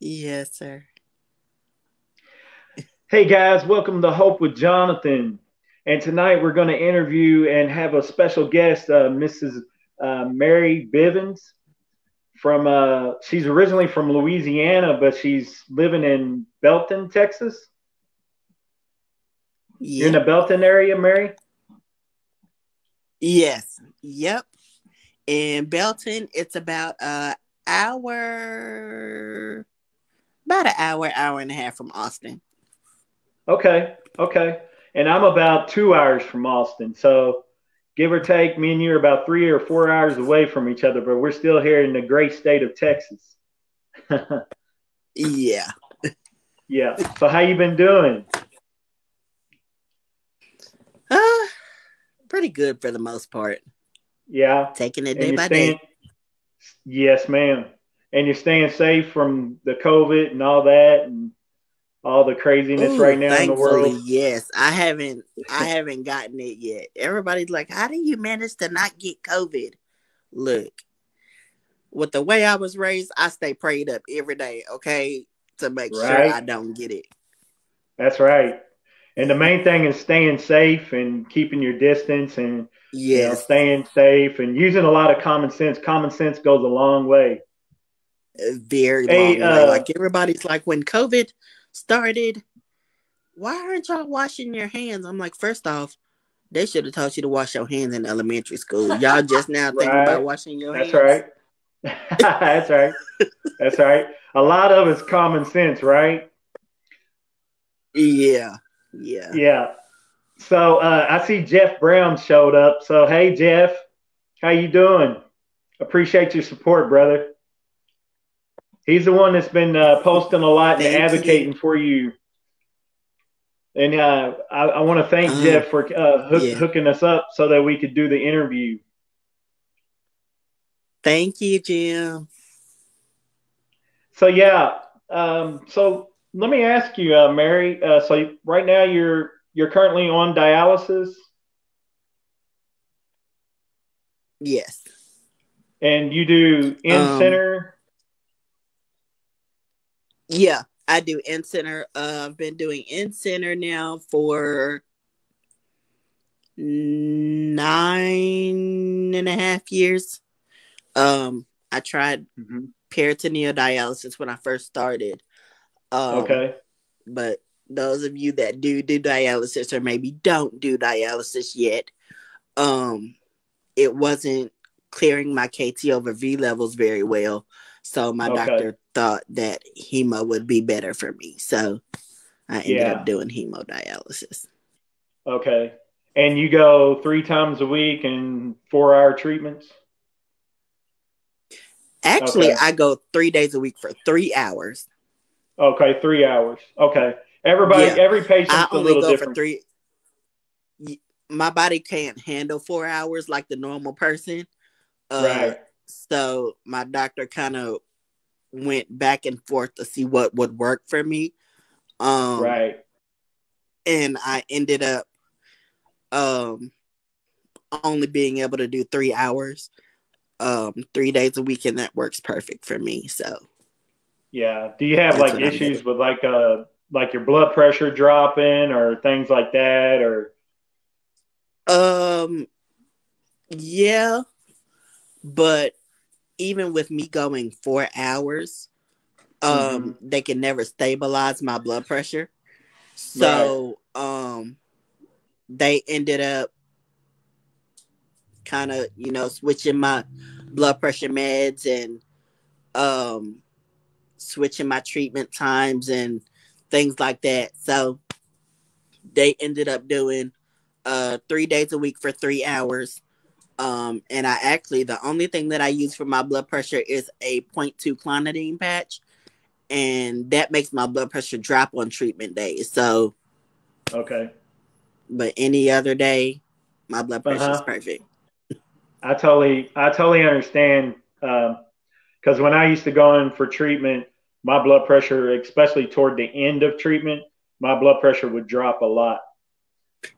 Yes, sir. Hey guys, welcome to Hope with Jonathan. And tonight we're going to interview and have a special guest, Mrs. Mary Bivins she's originally from Louisiana, but she's living in Belton, Texas. You're in Yep. the Belton area, Mary? Yes. Yep. In Belton, it's hour, about an hour, hour and a half from Austin. Okay, okay. And I'm about 2 hours from Austin. So give or take, me and you are about 3 or 4 hours away from each other, but we're still here in the great state of Texas. Yeah. Yeah. So how you been doing? Uh, Pretty good for the most part. Yeah. Taking it And day you're by staying, day. yes, ma'am. And you're staying safe from the COVID and all that and all the craziness Ooh, right now in the thankfully, world. yes. I haven't gotten it yet. Everybody's like, how do you manage to not get COVID? Look, with the way I was raised, I stay prayed up every day, okay? To make sure Right. I don't get it. That's right. And the main thing is staying safe and keeping your distance and, Yes. staying safe and using a lot of common sense. Common sense goes a long way. A very Hey, long way. Like everybody's like, when COVID started, why aren't y'all washing your hands? I'm like, first off, they should have taught you to wash your hands in elementary school. Y'all just now thinking about right. washing your That's hands? right. That's right. That's right. A lot of it's common sense, right? Yeah. Yeah. Yeah. So I see Jeff Brown showed up. So hey, Jeff, how you doing? Appreciate your support, brother. He's the one that's been posting a lot and Thank you. advocating for you. And I want to thank Um, Jeff for yeah. hooking us up so that we could do the interview. Thank you, Jim. So yeah, so let me ask you, Mary. So right now you're currently on dialysis, Yes. and you do in Um, center. yeah, I do in center. I've been doing in center now for 9.5 years. I tried Hmm. peritoneal dialysis when I first started. Um, Okay. but those of you that do dialysis or maybe don't do dialysis yet, um, it wasn't clearing my KT over V levels very well. So my Okay. doctor thought that hemo would be better for me. So I ended up Yeah. doing hemodialysis. Okay. And you go 3 times a week and 4 hour treatments? Actually, Okay. I go 3 days a week for 3 hours. Okay. 3 hours. Okay. Yeah, Every I patient's a only little go for different. three. My body can't handle 4 hours like the normal person. Uh, Right. so my doctor kind of went back and forth to see what would work for me. Um, Right. and I ended up um only being able to do 3 hours 3 days a week, and that works perfect for me. So Yeah. Do you have that's like what I'm doing. issues with like your blood pressure dropping or things like that or Um, yeah, but even with me going 4 hours, hmm they can never stabilize my blood pressure. right. So they ended up kind of switching my blood pressure meds and um switching my treatment times and things like that. So they ended up doing 3 days a week for 3 hours. And I actually, the only thing that I use for my blood pressure is a point 0.2 clonidine patch, and that makes my blood pressure drop on treatment days. So, Okay. but any other day, my blood pressure is Uh-huh. perfect. I totally understand. Because when I used to go in for treatment, my blood pressure, especially toward the end of treatment, my blood pressure would drop a lot.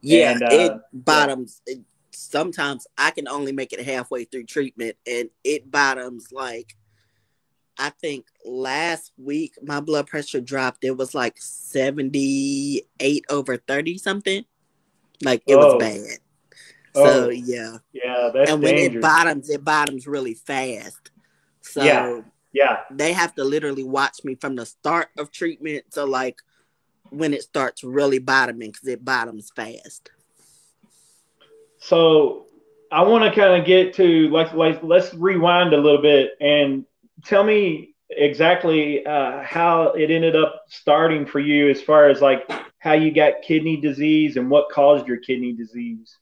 Yeah, And it yeah, bottoms. Sometimes I can only make it halfway through treatment, and it bottoms like I think last week my blood pressure dropped. It was like 78/30 something. Like it was Oh, bad. So oh, yeah. yeah, that's And when dangerous. it bottoms really fast. Yeah, So yeah. they have to literally watch me from the start of treatment to like when it starts really bottoming because it bottoms fast. So I want to kind of get to let's rewind a little bit and tell me exactly how it ended up starting for you as far as like how you got kidney disease and what caused your kidney disease.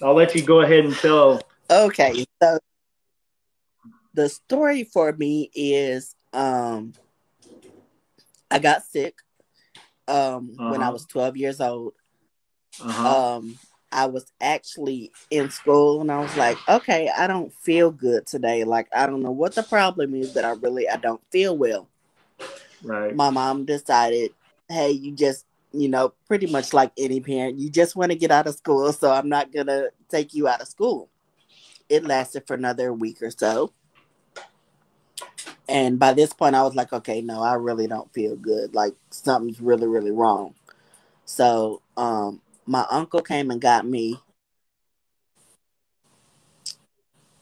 I'll let you go ahead and tell. Okay, so the story for me is I got sick Uh when I huh. was 12 years old. Uh huh. Um I was actually in school and I was like, okay, I don't feel good today. Like I don't know what the problem is, but I don't feel well. Right. My mom decided, hey, you just, pretty much like any parent, you just want to get out of school, so I'm not going to take you out of school. It lasted for another week or so. And by this point, I was like, okay, no, I really don't feel good. Like something's really, really wrong. So, my uncle came and got me.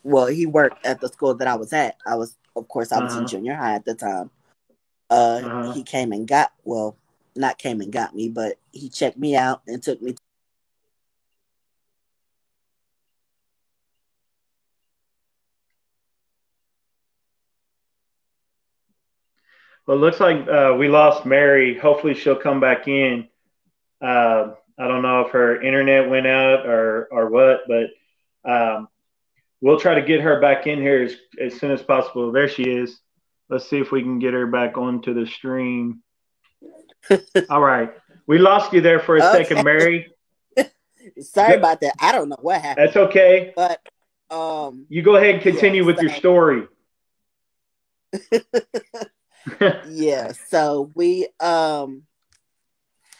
Well, he worked at the school that I was at. Of course, I Uh was in huh. junior high at the time. Uh huh. He came and got, well, not came and got me, but he checked me out and took me. Well, it looks like we lost Mary. Hopefully, she'll come back in. I don't know if her internet went out or what, but we'll try to get her back in here as soon as possible. There she is. Let's see if we can get her back onto the stream. All right. We lost you there for a second, Okay. Mary. Sorry Go- about that. I don't know what That's happened, okay. but You go ahead and yeah. continue with your So story. yeah. So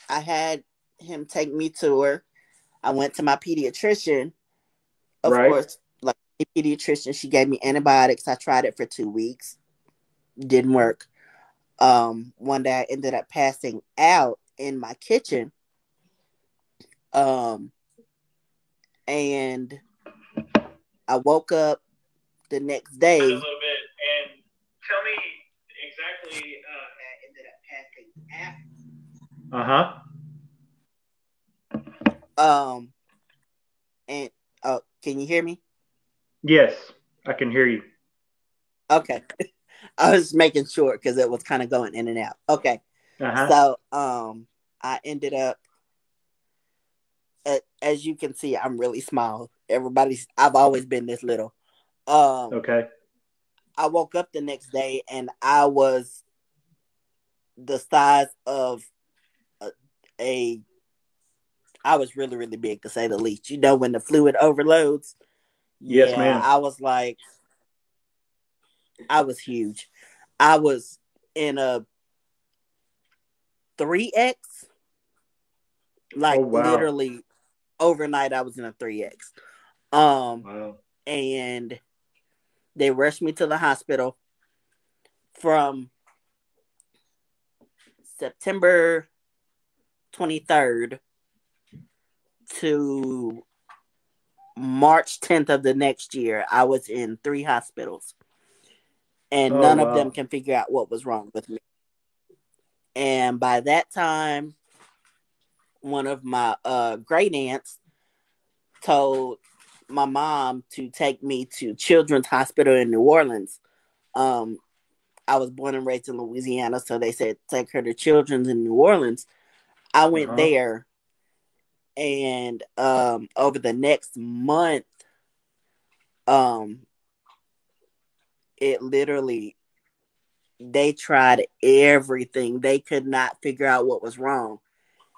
I had him take me to her. I went to my pediatrician. Of Right. course, like a pediatrician, she gave me antibiotics. I tried it for 2 weeks. Didn't work. One day I ended up passing out in my kitchen. Um, and I woke up the next A day. little bit and tell me exactly. I ended up passing out. Uh huh. Um, and can you hear me? Yes, I can hear you. Okay. I was making sure because it was kind of going in and out. Okay. Uh huh. So I ended up as you can see, I'm really small. I've always been this little. Um Okay. I woke up the next day and I was the size of a, a I was really, really big to say the least. You know, when the fluid overloads, Yes, yeah, ma'am. I was huge. I was in a 3X, Oh like wow. literally overnight I was in a 3X. Um Wow. and they rushed me to the hospital from September 23rd to March 10th of the next year. I was in 3 hospitals and Oh none of them wow. can figure out what was wrong with me. And by that time, one of my great aunts told my mom to take me to Children's Hospital in New Orleans. Um, I was born and raised in Louisiana, so they said take her to Children's in New Orleans. I Uh went huh. there, and over the next month, um, it literally they tried everything. They could not figure out what was wrong.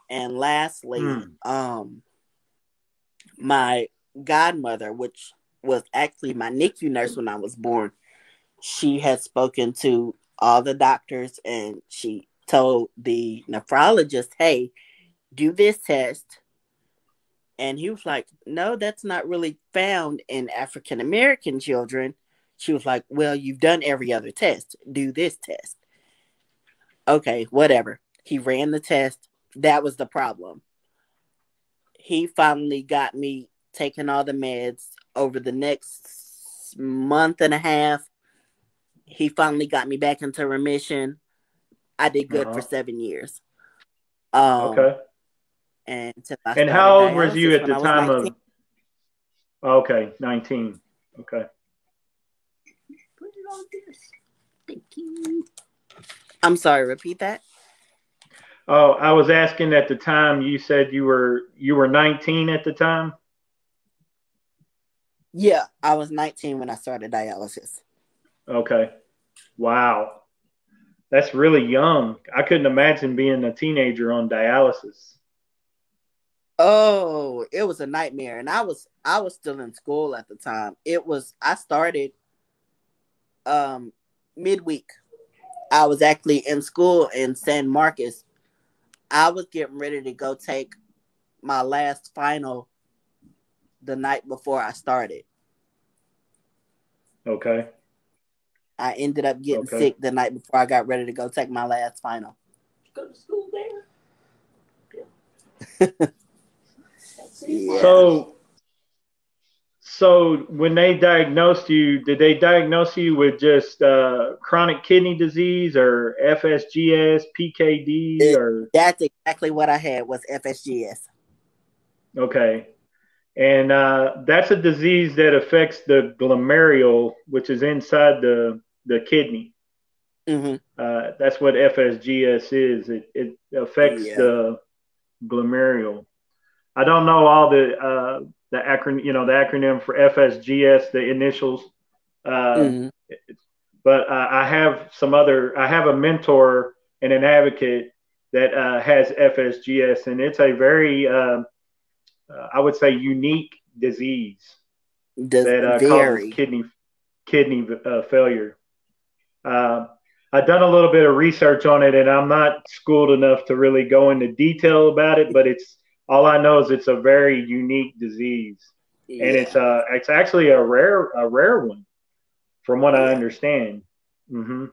And lastly, Hmm. my godmother, which was actually my NICU nurse when I was born, she had spoken to all the doctors and she told the nephrologist, hey, do this test. And he was like, no, that's not really found in African American children. She was like, well, you've done every other test. Do this test. Okay, whatever. He ran the test. That was the problem. He finally got me taking all the meds over the next month and a half. He finally got me back into remission. I did good for Uh-huh. 7 years. Um, Okay. and until I And started how old was you dialysis at when the I was time 19. of? Okay, 19. Okay. Put it on this. Thank you. I'm sorry, repeat that. Oh, I was asking at the time. You said you were 19 at the time. Yeah, I was 19 when I started dialysis. Okay. Wow. That's really young. I couldn't imagine being a teenager on dialysis. Oh, it was a nightmare, and I was still in school at the time. I started um midweek. I was actually in school in San Marcos. I was getting ready to go take my last final the night before I started. Okay. I ended up getting Okay. sick the night before I got ready to go take my last final. Go to school there. Yeah. So so when they diagnosed you, did they diagnose you with just chronic kidney disease or FSGS, PKD, It, or that's exactly what I had was FSGS. okay? And that's a disease that affects the glomerule, which is inside the kidney. Mm-hmm. That's what FSGS is. It affects Yeah. the glomerule. I don't know all the acronym, the acronym for FSGS, the initials. Uh, Mm-hmm. but I have some other. I have a mentor and an advocate that has FSGS, and it's a very, I would say, unique disease The that causes very. kidney failure. Uh, I've done a little bit of research on it, and I'm not schooled enough to really go into detail about it. But it's all I know is it's a very unique disease, and Yeah. it's actually a rare one, from what I Yeah. understand. Hmm.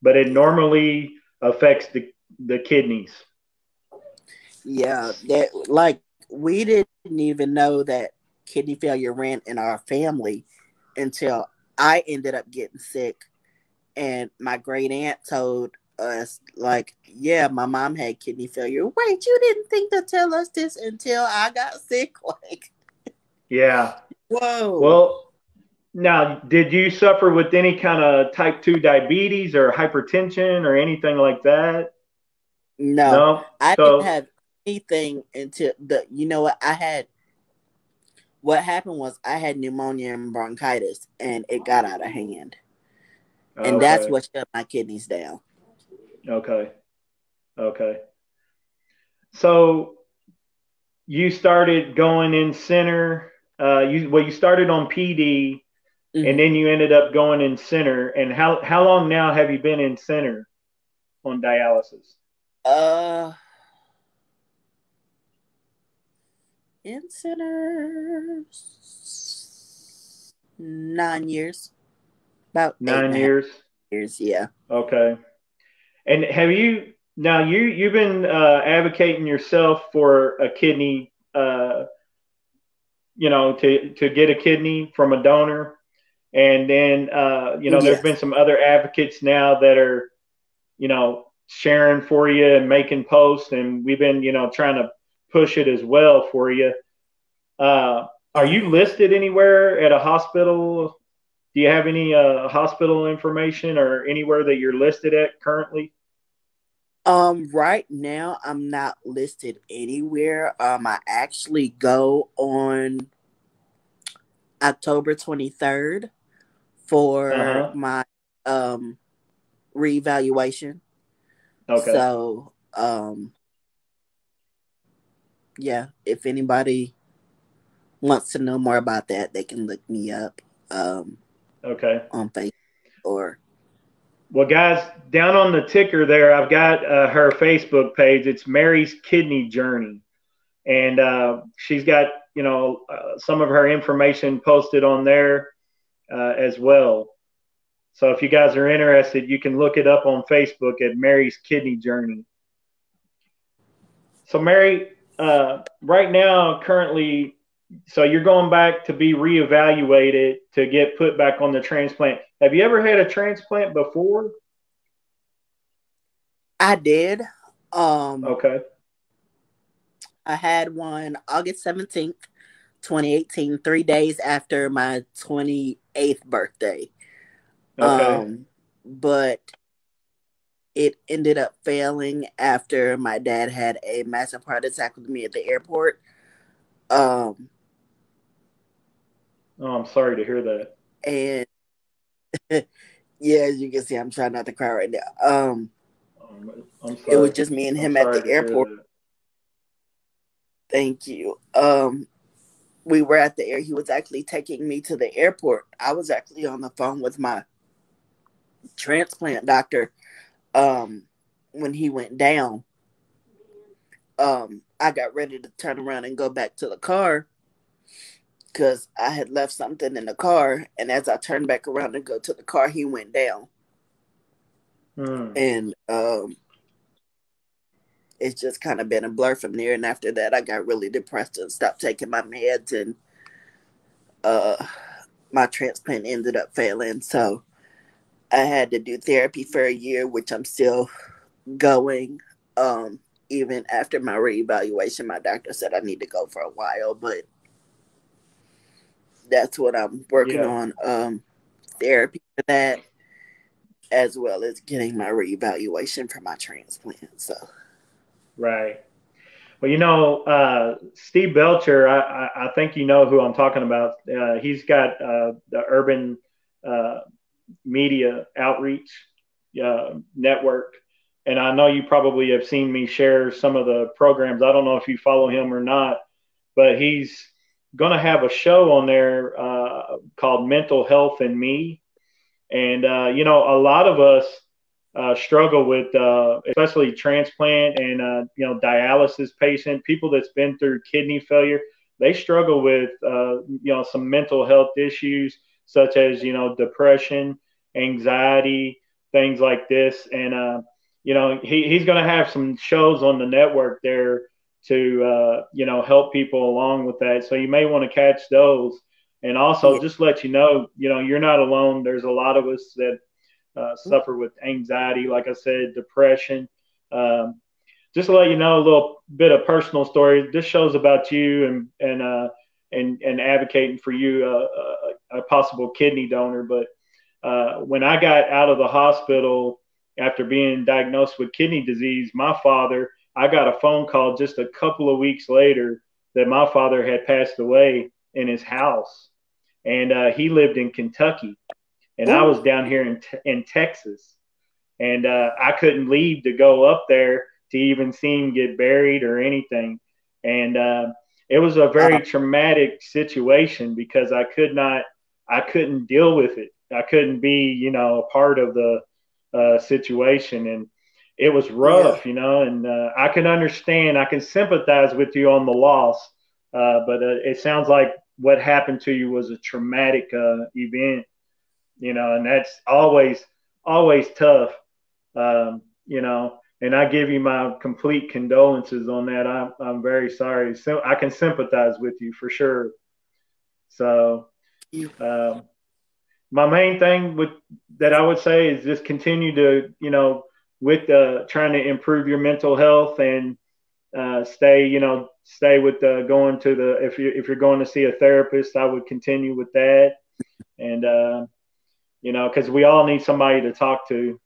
But it Yeah. normally affects the kidneys. Yeah. That like we didn't even know that kidney failure ran in our family until I ended up getting sick, and my great aunt told us, like, yeah, my mom had kidney failure. Wait, you didn't think to tell us this until I got sick? Like, Yeah. whoa. Well, now, did you suffer with any kind of type 2 diabetes or hypertension or anything like that? No, No. I didn't So have anything until you know what I had. What happened was I had pneumonia and bronchitis, and it got out of hand, and that's okay. what shut my kidneys down. Okay. Okay. So you started going in center. You started on PD, and Mm-hmm. then you ended up going in center. And how long now have you been in center on dialysis? Uh, in centers 9 years, about eight and Nine a half years. years. Yeah. Okay. And have you now you've been advocating yourself for a kidney, to get a kidney from a donor, and then there's been Yes. some other advocates now that are sharing for you and making posts, and we've been trying to push it as well for you. Are Uh-huh. you listed anywhere at a hospital? Do you have any hospital information or anywhere that you're listed at currently? Right now I'm not listed anywhere. I actually go on October 23rd Uh for huh. my um reevaluation. Okay. So, yeah, if anybody wants to know more about that, they can look me up um Okay. on Facebook or Well, guys, down on the ticker there, I've got her Facebook page. It's Mary's Kidney Journey, and she's got some of her information posted on there. as well. So if you guys are interested, you can look it up on Facebook at Mary's Kidney Journey. So Mary, right now, currently, so you're going back to be reevaluated to get put back on the transplant. Have you ever had a transplant before? I did. Um, Okay. I had one August 17th, 2018, 3 days after my 28th birthday. Okay. But it ended up failing after my dad had a massive heart attack with me at the airport. Um, Oh, I'm sorry to hear that. and yeah, as you can see, I'm trying not to cry right now. I'm It was sorry. just me and I'm him at sorry the to hear airport. that. Thank you. We were at the air. He was actually taking me to the airport. I was actually on the phone with my transplant doctor. Um, when he went down, I got ready to turn around and go back to the car because I had left something in the car. And as I turned back around to go to the car, he went down. Hmm. And it's just kind of been a blur from there. And after that, I got really depressed and stopped taking my meds. And uh, my transplant ended up failing. So I had to do therapy for a year, which I'm still going. Even after my reevaluation, my doctor said I need to go for a while, but that's what I'm working Yeah. on. Therapy for that, as well as getting my reevaluation for my transplant. So, Right. Well, Steve Belcher, I think you know who I'm talking about. He's got the urban uh, media outreach network. And I know you probably have seen me share some of the programs. I don't know if you follow him or not, but he's going to have a show on there called Mental Health and Me. And, a lot of us struggle with, especially transplant and, dialysis patient, people that's been through kidney failure. They struggle with, some mental health issues such as, depression, anxiety, things like this. And, he's going to have some shows on the network there to, help people along with that. So you may want to catch those. And also yeah. just let you're not alone. There's a lot of us that suffer with anxiety, like I said, depression. Um, just to let you know a little bit of personal story. This show's about you and advocating for you, a possible kidney donor. But when I got out of the hospital after being diagnosed with kidney disease, my father, I got a phone call just a couple of weeks later that my father had passed away in his house, and he lived in Kentucky, and I was Ooh, down here in Texas, and I couldn't leave to go up there to even see him get buried or anything, and it was a uh, very traumatic situation because I couldn't deal with it. I couldn't be, a part of the situation, and it was yeah, rough, and I can understand, I can sympathize with you on the loss, but it sounds like what happened to you was a traumatic event, and that's always tough, and I give you my complete condolences on that. I'm very sorry. So I can sympathize with you for sure. So, you, um, my main thing with that I would say is just continue to, with trying to improve your mental health and stay with going to the if you're going to see a therapist, I would continue with that, and because we all need somebody to talk to,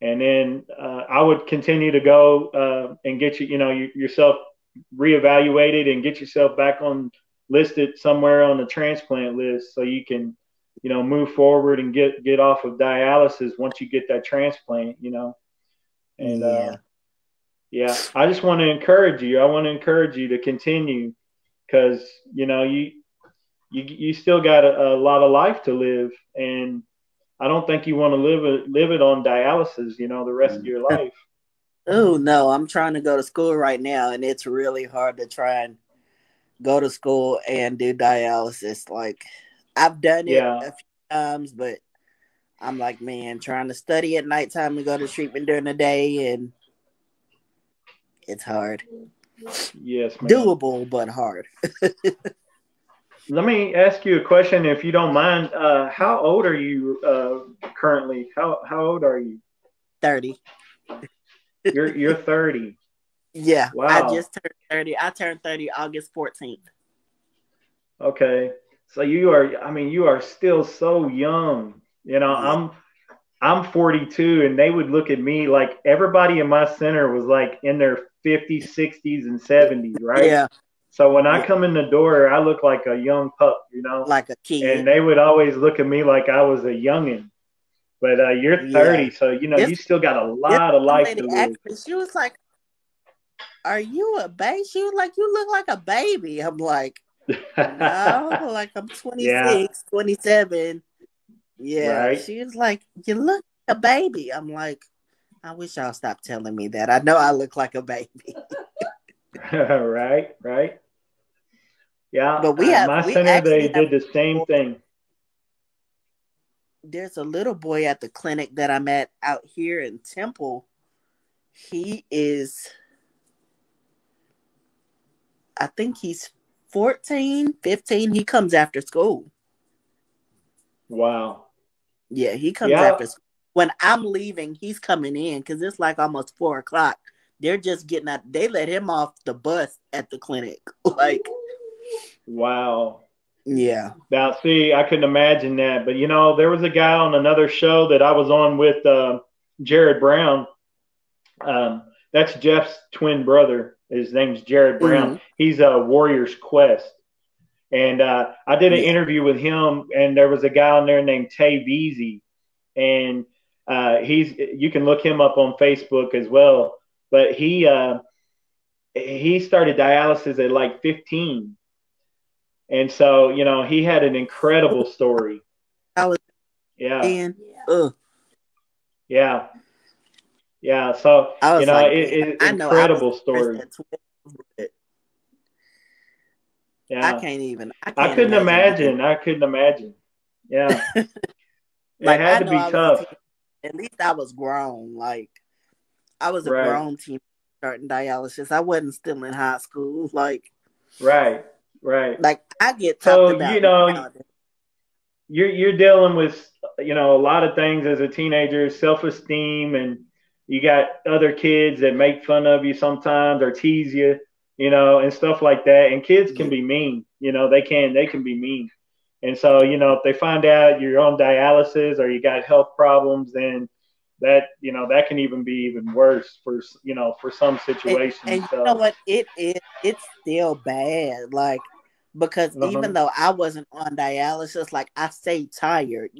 and then I would continue to go and get yourself reevaluated and get yourself back on listed somewhere on the transplant list so you can move forward and get off of dialysis once you get that transplant, and yeah, yeah, I just want to encourage you. I want to encourage you to continue because you still got a lot of life to live, and I don't think you want to live it on dialysis, the rest of your life. oh no, I'm trying to go to school right now, and it's really hard to try and go to school and do dialysis. Like, I've done it Yeah. a few times, but I'm like, man, trying to study at nighttime and go to treatment during the day, and it's hard. Yes, ma'am. Doable, but hard. Let me ask you a question, if you don't mind. How old are you currently? How old are you? 30. You're 30. Yeah, I Wow. just turned 30. I turned 30 August 14th. Okay. So you are. I mean, you are still so young. You know, Yeah. I'm 42, and they would look at me like everybody in my center was like in their 50s, 60s, and 70s, right? Yeah. So when I Yeah. come in the door, I look like a young pup, you know, Like a kid. and they would always look at me like I was a youngin'. But you're Yeah. 30, so you know This you still got a this lot of one life lady to live. asked me, she was like, "Are you a baby?" She was like, "You look like a baby." I'm like, "No, like I'm Yeah, 26, 27." Yeah. right, She was like, "You look like a baby." I'm like, I wish y'all stopped telling me that. I know I look like a baby. right. Yeah, But my we center they actually have did the a same boy. thing. There's a little boy at the clinic that I'm at out here in Temple. He is, I think he's 14, 15. He comes after school. Wow. Yeah, he comes Yeah, after school. When I'm leaving, he's coming in because it's like almost 4 o'clock. They're just getting out. They let him off the bus at the clinic. Like, wow. yeah. Now, see, I couldn't imagine that, but you know, there was a guy on another show that I was on with Jared Brown. That's Jeff's twin brother. His name's Jared Brown. Hmm. He's a Warrior's Quest. And I did an Yeah. interview with him, and there was a guy on there named Tay Beasy, and he's you can look him up on Facebook as well. But he started dialysis at like 15, and so you know he had an incredible story. I was Yeah, in. Ugh. yeah, yeah. So I you was know, like, man, I know I was incredible depressed story. at 12, but Yeah, I I can't couldn't imagine being imagine. I couldn't imagine. Yeah, it like, I had to know be I was a tough. teen. At least I was grown. Like, I was a Right, grown teen starting dialysis. I wasn't still in high school. right, right. I get talked So you about know, now. you're dealing with you know a lot of things as a teenager, self esteem, and you got other kids that make fun of you sometimes or tease you, you know, and stuff like that. And kids can Yeah. be mean, you know, they can be mean. And so you know if they find out you're on dialysis or you got health problems, then that you know that can even be even worse for you know for some And situations. you know So what? It's still bad. Like, because even uh-huh. though I wasn't on dialysis, like, I stayed tired.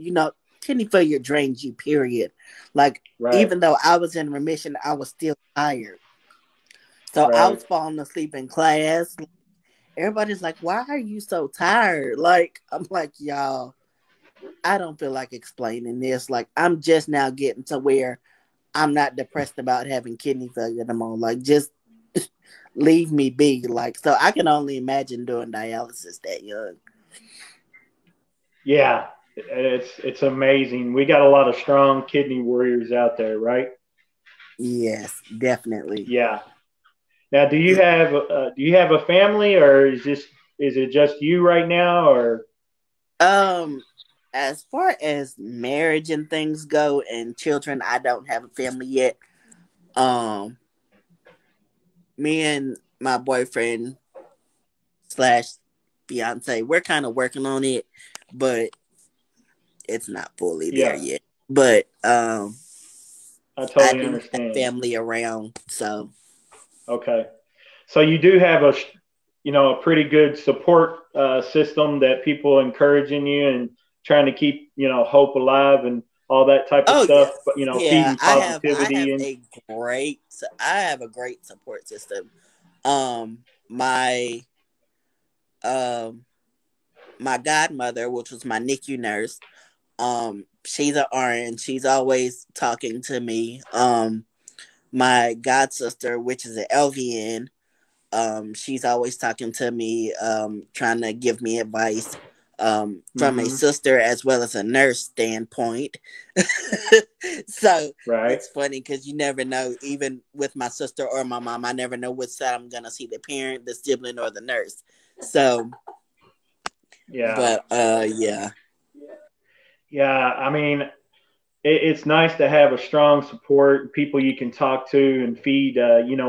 Kidney failure drains you, period. Like, Right, even though I was in remission, I was still tired. So I right. was falling asleep in class. Everybody's like, "Why are you so tired?" Like, I'm like, y'all, I don't feel like explaining this. Like, I'm just now getting to where I'm not depressed about having kidney failure anymore. Like, just leave me be. Like, so I can only imagine doing dialysis that young. Yeah, it's amazing. We got a lot of strong kidney warriors out there, right? Yes, definitely. Yeah. Now, do you have a family, or is it just you right now, or Um, as far as marriage and things go and children, I don't have a family yet. Um, Me and my boyfriend slash fiance, we're kind of working on it, but it's not fully there yeah? yet. But I I totally do have understand. family around, so Okay, so you do have you know a pretty good support system that people encouraging you and trying to keep you know hope alive and all that type of oh stuff, yes, but you know yeah. feeding I have positivity and I have a great support system. My um my godmother, which was my NICU nurse, she's an RN. She's always talking to me. My god sister, which is an LVN, she's always talking to me, trying to give me advice. from a Mm-hmm. sister as well as a nurse standpoint. So Right. it's funny because you never know, even with my sister or my mom, I never know which side I'm gonna see, the parent, the sibling, or the nurse. So, Yeah. but yeah. Yeah. I mean, it's nice to have a strong support, people you can talk to and feed,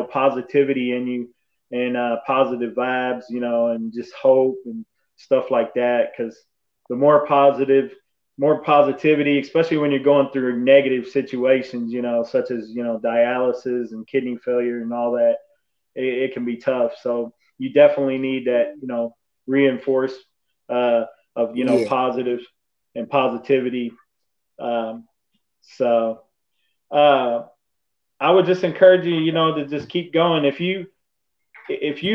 positivity in you and positive vibes, and just hope and stuff like that. Because the more positivity, especially when you're going through negative situations, such as dialysis and kidney failure and all that, it can be tough. So you definitely need that, reinforce uh, of Yeah. positive and positivity. Um, so uh, I would just encourage you, to just keep going. If you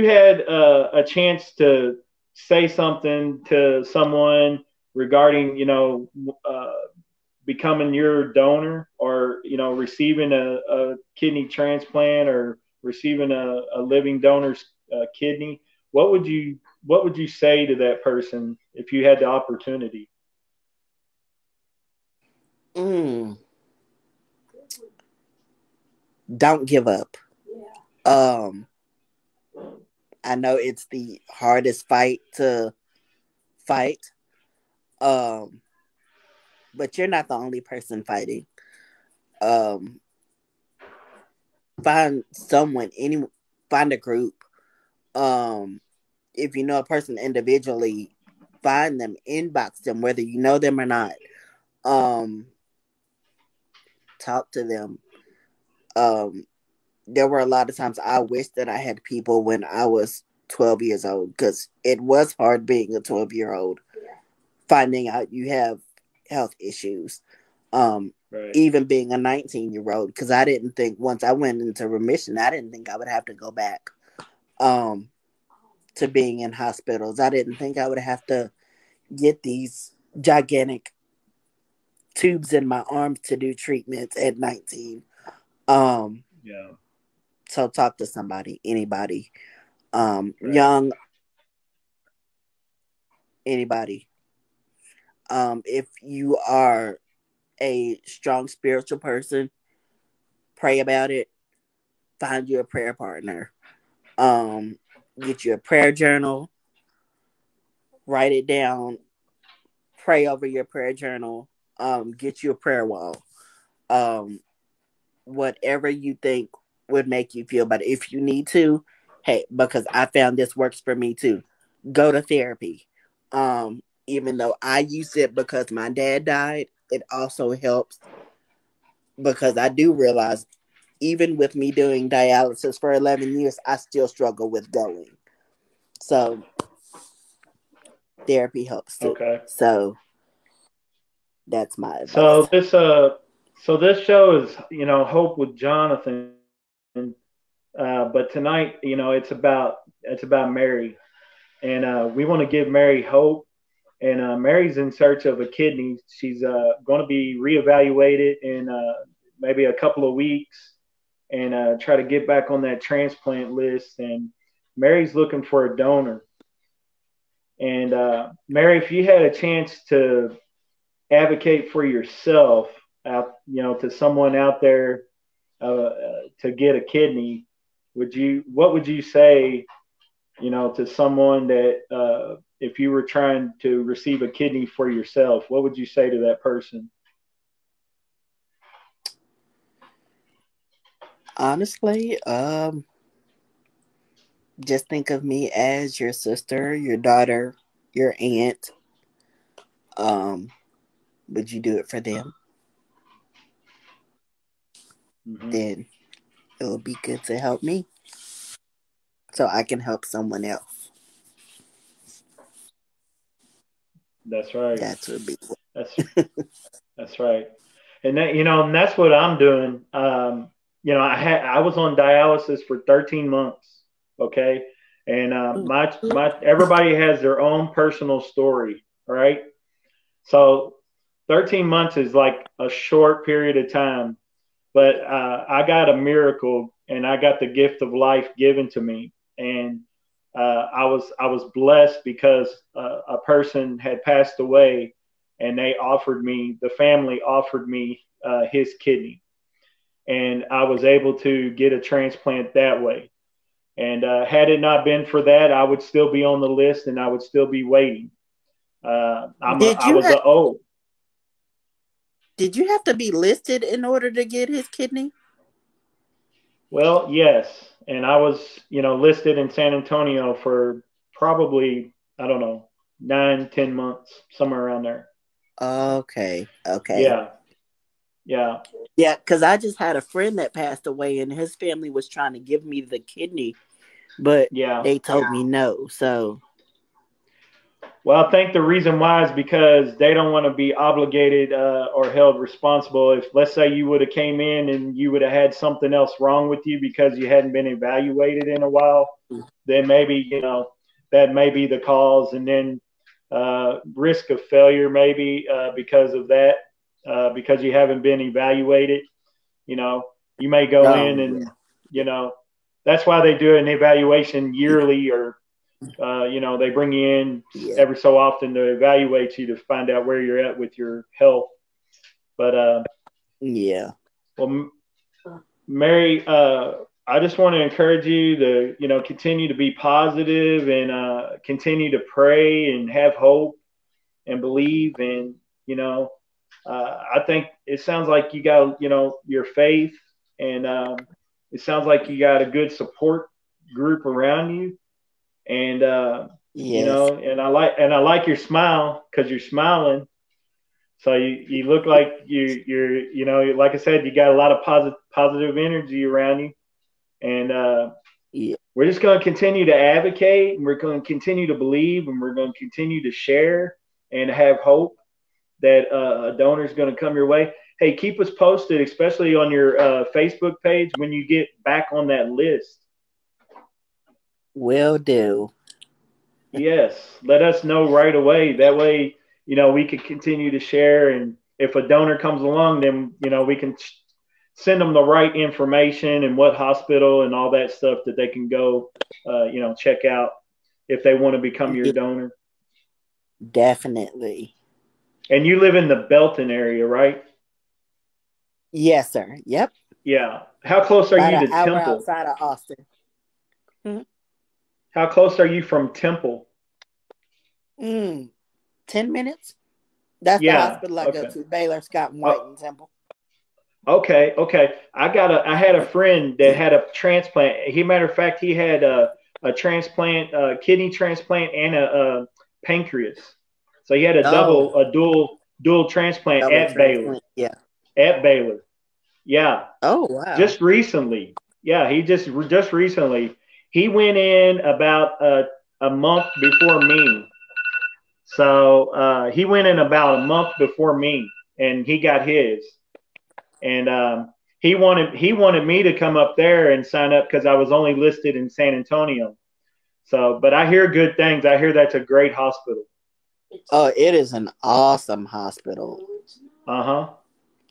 had a chance to say something to someone regarding, uh, becoming your donor, or receiving a kidney transplant, or receiving a living donor's kidney, what would you say to that person if you had the opportunity? Mm, don't give up. Um, I know it's the hardest fight to fight. Um, but you're not the only person fighting. Um, find someone, find a group. Um, if you know a person individually, find them, inbox them, whether you know them or not. Um, talk to them. Um, there were a lot of times I wish that I had people when I was 12 years old, because it was hard being a 12-year-old, finding out you have health issues. Um, Right. even being a 19-year-old, because I didn't think, once I went into remission, I didn't think I would have to go back um, to being in hospitals. I didn't think I would have to get these gigantic tubes in my arms to do treatments at 19. Um, Yeah. so talk to somebody, anybody, Right. young, anybody. If you are a strong spiritual person, pray about it. Find you a prayer partner. Um, get you a prayer journal. Write it down. Pray over your prayer journal. Get you a prayer wall. Um, whatever you think would make you feel better. If you need to, hey, because I found this works for me too. Go to therapy. Even though I use it because my dad died, it also helps because I do realize, even with me doing dialysis for 11 years, I still struggle with going. So therapy helps too. Okay. So that's my So advice. this show is, Hope with Jonathan, but tonight, it's about Mary, and we want to give Mary hope. And Mary's in search of a kidney. She's going to be reevaluated in maybe a couple of weeks, and try to get back on that transplant list. And Mary's looking for a donor. And Mary, if you had a chance to advocate for yourself out, to someone out there, to get a kidney, what would you say, to someone that, if you were trying to receive a kidney for yourself, what would you say to that person? Honestly, just think of me as your sister, your daughter, your aunt. Um, would you do it for them? Hmm. Then it would be good to help me so I can help someone else. That's right. That would be. That's that's right. And and that's what I'm doing. I was on dialysis for 13 months. Okay, and my everybody has their own personal story, right? So 13 months is like a short period of time, but I got a miracle, and I got the gift of life given to me. And I was blessed because a person had passed away, and the family offered me his kidney, and I was able to get a transplant that way. And had it not been for that, I would still be on the list, and I would still be waiting. Did I you was have a oh did you have to be listed in order to get his kidney? Well, yes, and I was listed in San Antonio for probably, I don't know, 9, 10 months, somewhere around there. Okay, okay. Yeah, yeah, Yeah, because I just had a friend that passed away, and his family was trying to give me the kidney, but yeah. they told me no. So, Well, I think the reason why is because they don't want to be obligated or held responsible. If, let's say, you would have came in and you would have had something else wrong with you because you hadn't been evaluated in a while, then maybe that may be the cause, and then risk of failure maybe because of that, because you haven't been evaluated. You know, you may go in oh and yeah, you know that's why they do an evaluation yearly, or they bring you in yeah, every so often to evaluate you to find out where you're at with your health. But yeah, well, Mary, I just want to encourage you to continue to be positive, and continue to pray and have hope and believe. And I think it sounds like you got your faith, and it sounds like you got a good support group around you. And yes, and I like your smile, because you're smiling. So you look like you're like I said, you got a lot of positive energy around you. And yeah, we're just going to continue to advocate, and we're going to continue to believe, and we're going to continue to share and have hope that a donor is going to come your way. Hey, keep us posted, especially on your Facebook page, when you get back on that list. will do. Yes, let us know right away. That way, we can continue to share. And if a donor comes along, then, we can send them the right information and what hospital and all that stuff that they can go, check out if they want to become your Yeah, donor. definitely. And you live in the Belton area, right? Yes, sir. Yep. Yeah. How close are About you an to hour Temple? outside of Austin. Mm, How close are you from Temple? mm, 10 minutes. That's the Yeah. hospital I go Okay. to, Baylor Scott and White Oh, in Temple. okay. Okay. I had a friend that had a transplant. Matter of fact, he had a transplant, kidney transplant, and a pancreas. So he had Oh, a dual transplant double at Baylor. transplant. Yeah. At Baylor. Yeah. Oh wow. Just recently. Yeah, he just recently he went in about a month before me. So he went in about a month before me, and he got his. And he wanted me to come up there and sign up because I was only listed in San Antonio. So, but I hear good things. I hear that's a great hospital. Oh, it is an awesome hospital. Uh huh. Uh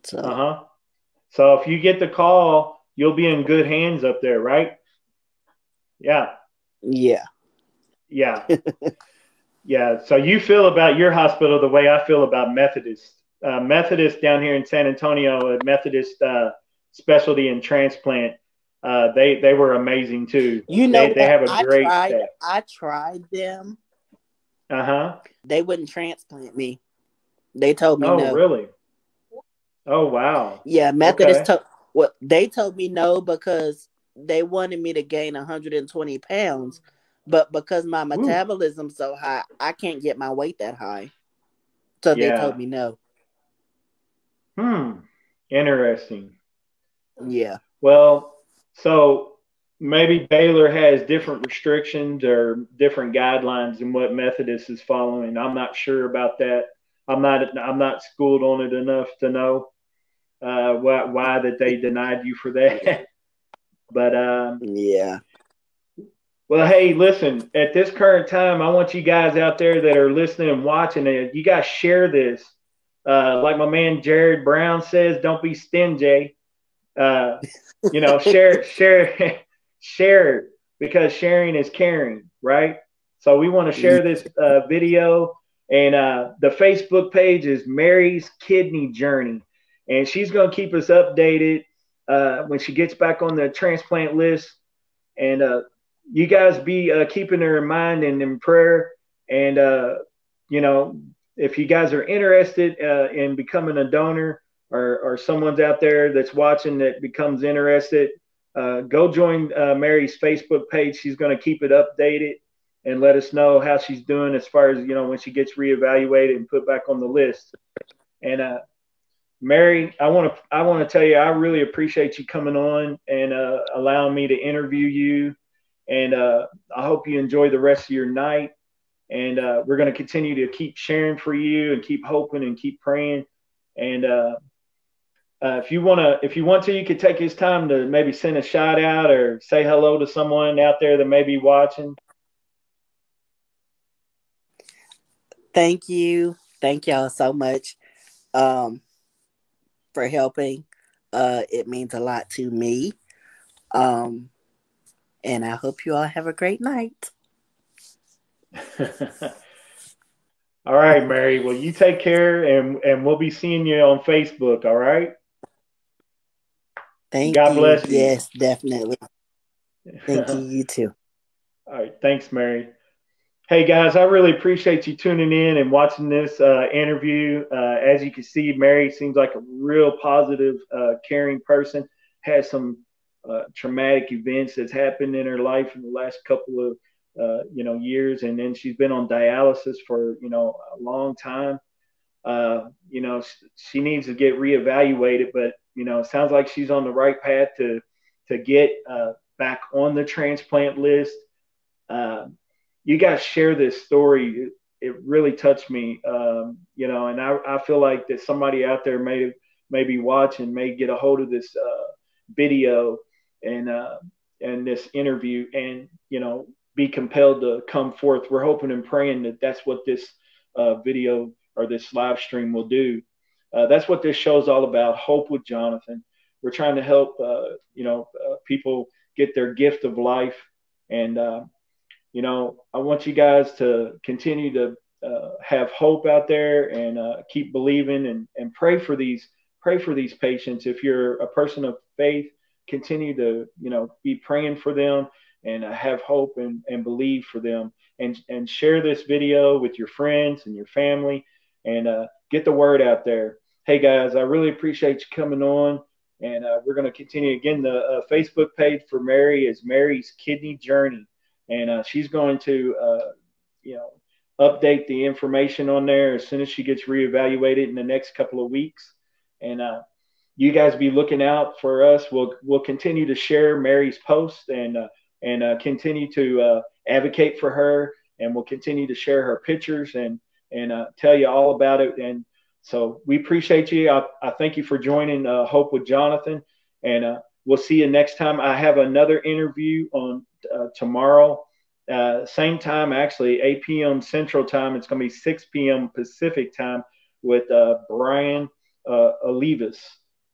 So huh. So if you get the call, you'll be in good hands up there, right? Yeah. yeah. Yeah. Yeah. So you feel about your hospital the way I feel about Methodist. Methodist down here in San Antonio, a Methodist specialty in transplant. They were amazing too. You know They what? have a great staff. I tried them. Uh huh. They wouldn't transplant me. They told me Oh no. really? Oh wow. Yeah, Methodist Okay. told well, they told me no because they wanted me to gain 120 pounds, but because my Woo. metabolism's so high, I can't get my weight that high. So they told Yeah. me no. Hmm. Interesting. Yeah. Well, so maybe Baylor has different restrictions or different guidelines than what Methodist is following. I'm not sure about that. I'm not schooled on it enough to know why that they denied you for Yeah. that. But Yeah. well, hey, listen. At this current time, I want you guys out there that are listening and watching it. You guys share this. Like my man Jared Brown says, don't be stingy. Uh, share, share, share. because sharing is caring, right? So we want to Yeah. share this video, and the Facebook page is Mary's Kidney Journey, and she's going to keep us updated when she gets back on the transplant list. And you guys be keeping her in mind and in prayer. And you know, if you guys are interested in becoming a donor, or someone's out there that's watching that becomes interested, go join Mary's Facebook page. She's going to keep it updated and let us know how she's doing as far as when she gets reevaluated and put back on the list. And Mary, I want to tell you I really appreciate you coming on and allowing me to interview you. And I hope you enjoy the rest of your night. And we're going to continue to keep sharing for you and keep hoping and keep praying. And if you want to, you could take this time to maybe send a shout out or say hello to someone out there that may be watching. Thank you. Thank y'all so much um, for helping. It means a lot to me. Um, and I hope you all have a great night. All right, Mary. Well, you take care, and we'll be seeing you on Facebook. All right. Thank God you. bless you. Yes, definitely. Thank you. All You too. right. Thanks, Mary. Hey guys, I really appreciate you tuning in and watching this interview. As you can see, Mary seems like a real positive, caring person. Has some traumatic events that's happened in her life in the last couple of years, and then she's been on dialysis for a long time. She needs to get reevaluated, but it sounds like she's on the right path to get back on the transplant list. You guys share this story. It really touched me, and I feel like that somebody out there may be watching, may get a hold of this video and this interview, and be compelled to come forth. We're hoping and praying that that's what this video or this live stream will do. That's what this show is all about. Hope with Jonathan. We're trying to help people get their gift of life. And I want you guys to continue to have hope out there, and keep believing, and pray for these patients. If you're a person of faith, continue to be praying for them, and have hope, and believe for them, and share this video with your friends and your family, and get the word out there. Hey guys, I really appreciate you coming on, and we're going to continue. Again, the Facebook page for Mary is Mary's Kidney Journey, and she's going to update the information on there as soon as she gets reevaluated in the next couple of weeks. And you guys be looking out for us. We'll continue to share Mary's posts, and continue to advocate for her, and we'll continue to share her pictures, and tell you all about it. And so we appreciate you. I thank you for joining Hope with Jonathan, and we'll see you next time. I have another interview on tomorrow, same time, actually 8 p.m. Central Time. It's going to be 6 p.m. Pacific Time, with Brian Olivas,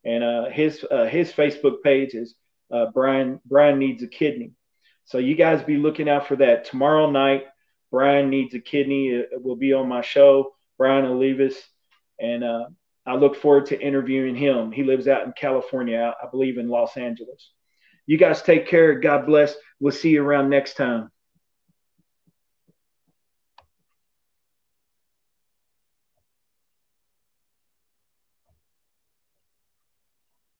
and his Facebook page is Brian Needs a Kidney. So you guys be looking out for that tomorrow night. Brian Needs a Kidney. It will be on my show, Brian Olivas, and I look forward to interviewing him. He lives out in California, I believe in Los Angeles. You guys take care. God bless. We'll see you around next time.